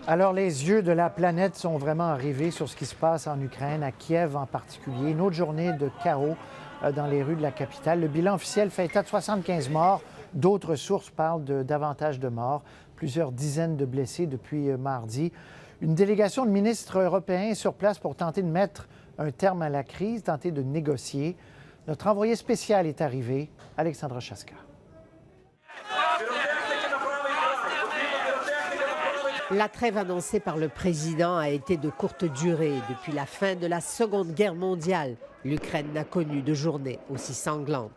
Alors, les yeux de la planète sont vraiment rivés sur ce qui se passe en Ukraine, à Kiev en particulier. Une autre journée de chaos dans les rues de la capitale. Le bilan officiel fait état de 75 morts. D'autres sources parlent de davantage de morts. Plusieurs dizaines de blessés depuis mardi. Une délégation de ministres européens est sur place pour tenter de mettre un terme à la crise, tenter de négocier. Notre envoyé spécial est arrivé, Alexandra Chaska. La trêve annoncée par le président a été de courte durée. Depuis la fin de la Seconde Guerre mondiale, l'Ukraine n'a connu de journée aussi sanglante.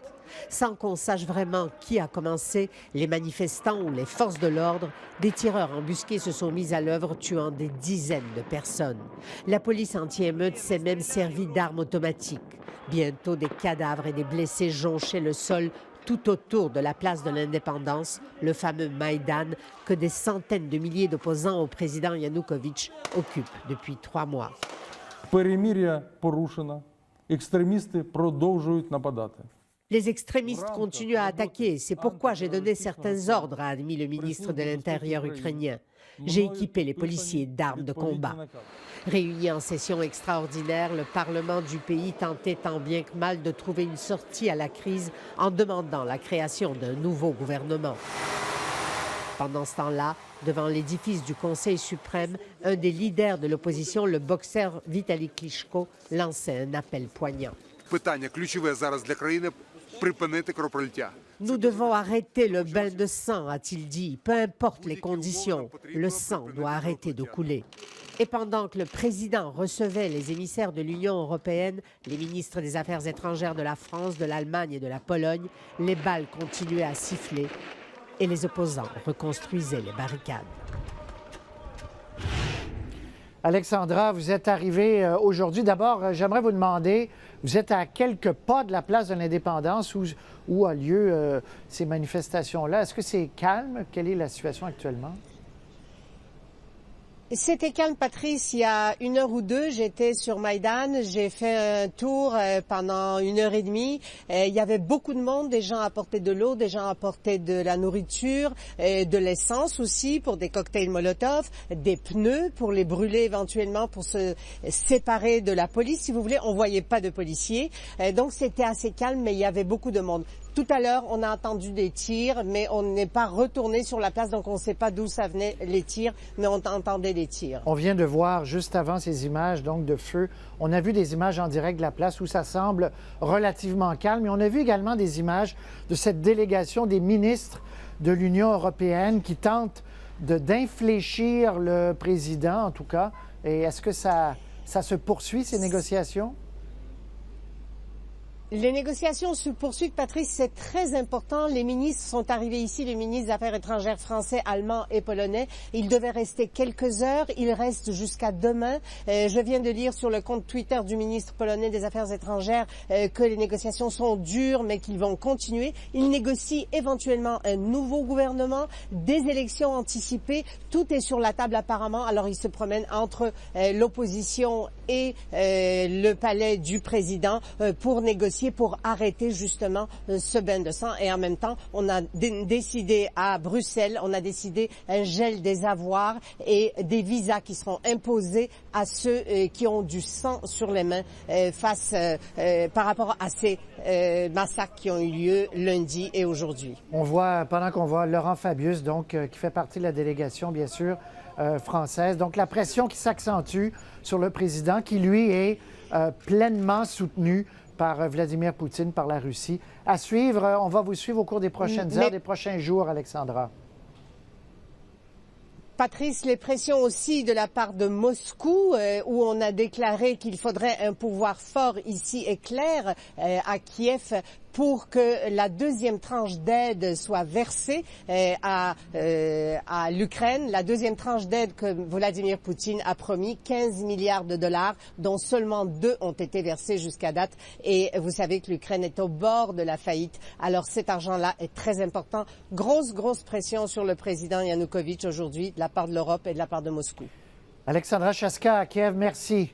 Sans qu'on sache vraiment qui a commencé, les manifestants ou les forces de l'ordre, des tireurs embusqués se sont mis à l'œuvre, tuant des dizaines de personnes. La police anti-émeute s'est même servie d'armes automatiques. Bientôt, des cadavres et des blessés jonchaient le sol tout autour de la place de l'Indépendance, le fameux Maïdan, que des centaines de milliers d'opposants au président Yanukovych occupent depuis 3 mois. Перемир'я порушено. Екстремісти продовжують нападати. Les extrémistes continuent à attaquer. C'est pourquoi j'ai donné certains ordres, a admis le ministre de l'Intérieur ukrainien. J'ai équipé les policiers d'armes de combat. Réuni en session extraordinaire, le Parlement du pays tentait tant bien que mal de trouver une sortie à la crise en demandant la création d'un nouveau gouvernement. Pendant ce temps-là, devant l'édifice du Conseil suprême, un des leaders de l'opposition, le boxeur Vitali Klitschko, lançait un appel poignant. Nous devons arrêter le bain de sang, a-t-il dit. Peu importe les conditions, le sang doit arrêter de couler. Et pendant que le président recevait les émissaires de l'Union européenne, les ministres des Affaires étrangères de la France, de l'Allemagne et de la Pologne, les balles continuaient à siffler et les opposants reconstruisaient les barricades. Alexandra, vous êtes arrivée aujourd'hui. D'abord, j'aimerais vous demander, vous êtes à quelques pas de la place de l'Indépendance où a lieu ces manifestations-là. Est-ce que c'est calme? Quelle est la situation actuellement? C'était calme, Patrice. Il y a 1 heure ou 2, j'étais sur Maïdan. J'ai fait un tour pendant 1h30. Il y avait beaucoup de monde. Des gens apportaient de l'eau, des gens apportaient de la nourriture, de l'essence aussi pour des cocktails Molotov, des pneus pour les brûler éventuellement pour se séparer de la police. Si vous voulez, on voyait pas de policiers. Donc c'était assez calme, mais il y avait beaucoup de monde. Tout à l'heure, on a entendu des tirs, mais on n'est pas retourné sur la place, donc on ne sait pas d'où ça venait les tirs, mais on entendait des tirs. On vient de voir juste avant ces images donc de feu. On a vu des images en direct de la place où ça semble relativement calme, et on a vu également des images de cette délégation des ministres de l'Union européenne qui tentent d'infléchir le président, en tout cas. Et est-ce que ça se poursuit, ces négociations? Les négociations se poursuivent, Patrice, c'est très important. Les ministres sont arrivés ici, les ministres des Affaires étrangères français, allemands et polonais. Ils devaient rester quelques heures. Ils restent jusqu'à demain. Je viens de lire sur le compte Twitter du ministre polonais des Affaires étrangères que les négociations sont dures, mais qu'ils vont continuer. Ils négocient éventuellement un nouveau gouvernement, des élections anticipées. Tout est sur la table apparemment. Alors ils se promènent entre l'opposition et le palais du président pour négocier, pour arrêter justement ce bain de sang. Et en même temps, on a décidé à Bruxelles, on a décidé un gel des avoirs et des visas qui seront imposés à ceux qui ont du sang sur les mains par rapport à ces massacres qui ont eu lieu lundi et aujourd'hui. On voit, pendant qu'on voit Laurent Fabius, donc, qui fait partie de la délégation, bien sûr, française. Donc, la pression qui s'accentue sur le président, qui, lui, est pleinement soutenu par Vladimir Poutine, par la Russie. À suivre, on va vous suivre au cours des prochaines heures, des prochains jours, Alexandra. Patrice, les pressions aussi de la part de Moscou, où on a déclaré qu'il faudrait un pouvoir fort ici et clair à Kiev pour que la deuxième tranche d'aide soit versée à l'Ukraine. La deuxième tranche d'aide que Vladimir Poutine a promis, 15 milliards de dollars, dont seulement 2 ont été versés jusqu'à date. Et vous savez que l'Ukraine est au bord de la faillite. Alors cet argent-là est très important. Grosse pression sur le président Yanukovych aujourd'hui de la part de l'Europe et de la part de Moscou. Alexandra Chaska à Kiev, merci.